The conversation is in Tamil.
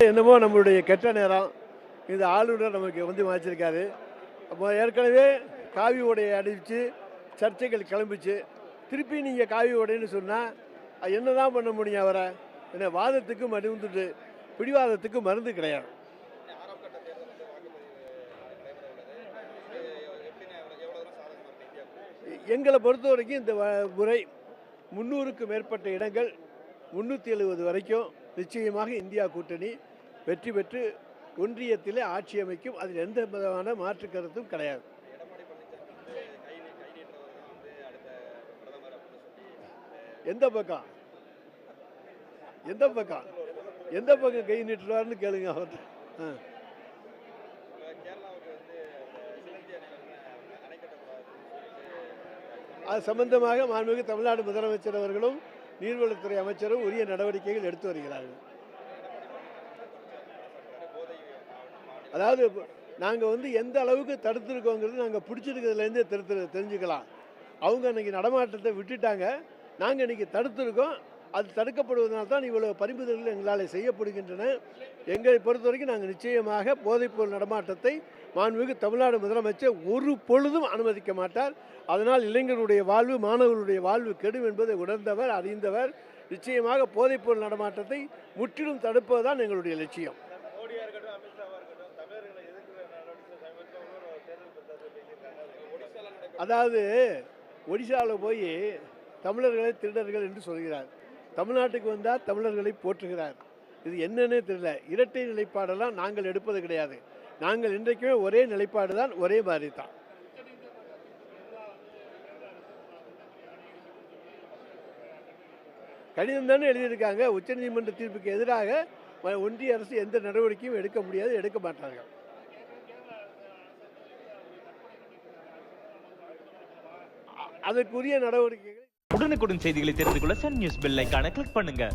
என்னமோ நம்மளுடைய கெட்ட நேரம் இந்த ஆளுநர் நமக்கு வந்து வாய்ச்சிருக்காரு. அப்போ ஏற்கனவே காவி உடையை அணிவிச்சு சர்ச்சைகள் கிளம்பிச்சு. திருப்பி நீங்கள் காவி உடைன்னு சொன்னால் என்ன தான் பண்ண முடியும் அவரை? என்ன வாதத்துக்கு மருந்து, பிடிவாதத்துக்கு மருந்து கிடையாது. எங்களை பொறுத்த வரைக்கும் இந்த முறை 300க்கு மேற்பட்ட இடங்கள் 370 வரைக்கும் நிச்சயமாக இந்தியா கூட்டணி வெற்றி பெற்று ஒன்றியத்திலே ஆட்சி அமைக்கும். அதில் எந்த விதமான மாற்று கருத்தும் கிடையாது. எந்த பக்கம் எந்த பக்கம் எந்த பக்கம் கை நீட்டுவார்னு கேளுங்க அவர்கிட்ட. அது சம்பந்தமாக மாண்புமிகு தமிழ்நாடு முதலமைச்சர் அவர்களும் நீர்வளத்துறை அமைச்சரும் உரிய நடவடிக்கைகள் எடுத்து வருகிறார்கள். அதாவது நாங்கள் வந்து எந்த அளவுக்கு தடுத்துருக்கோங்கிறது நாங்கள் பிடிச்சிருக்கிறதுலேருந்தே தெரிஞ்சுக்கலாம். அவங்க அன்றைக்கி நடமாட்டத்தை விட்டுட்டாங்க, நாங்கள் இன்றைக்கி தடுத்துருக்கோம். அது தடுக்கப்படுவதனால தான் இவ்வளோ பறிமுதல்கள் எங்களால் செய்யப்படுகின்றன. எங்களை பொறுத்த வரைக்கும் நாங்கள் நிச்சயமாக போதைப்பொருள் நடமாட்டத்தை மாண்புமிகு தமிழ்நாடு முதலமைச்சர் ஒரு பொழுதும் அனுமதிக்க மாட்டார். அதனால் இளைஞர்களுடைய வாழ்வு, மாணவர்களுடைய வாழ்வு கெடும் என்பதை உணர்ந்தவர், அறிந்தவர். நிச்சயமாக போதைப்பொருள் நடமாட்டத்தை முற்றிலும் தடுப்பது தான் எங்களுடைய லட்சியம். அதாவது ஒடிசாவில் போய் தமிழர்களை திருடர்கள் என்று சொல்கிறார். தமிழ்நாட்டுக்கு வந்தால் தமிழர்களை போற்றுகிறார். இது என்னன்னே தெரியல. இரட்டை நிலைப்பாடெல்லாம் நாங்கள் எடுப்பது கிடையாது. நாங்கள் இன்றைக்குமே ஒரே நிலைப்பாடு தான், ஒரே மாதிரி தான். கடிதம் தானே எழுதியிருக்காங்க. உச்சநீதிமன்ற தீர்ப்புக்கு எதிராக ஒன்றிய அரசு எந்த நடவடிக்கையும் எடுக்க முடியாது, எடுக்க மாட்டார்கள். அதற்குரிய நடவடிக்கைகள். உடனுக்குடன் செய்திகளை தெரிந்து கொள்ள சன் நியூஸ் பெல் ஐகானை கிளிக் பண்ணுங்க.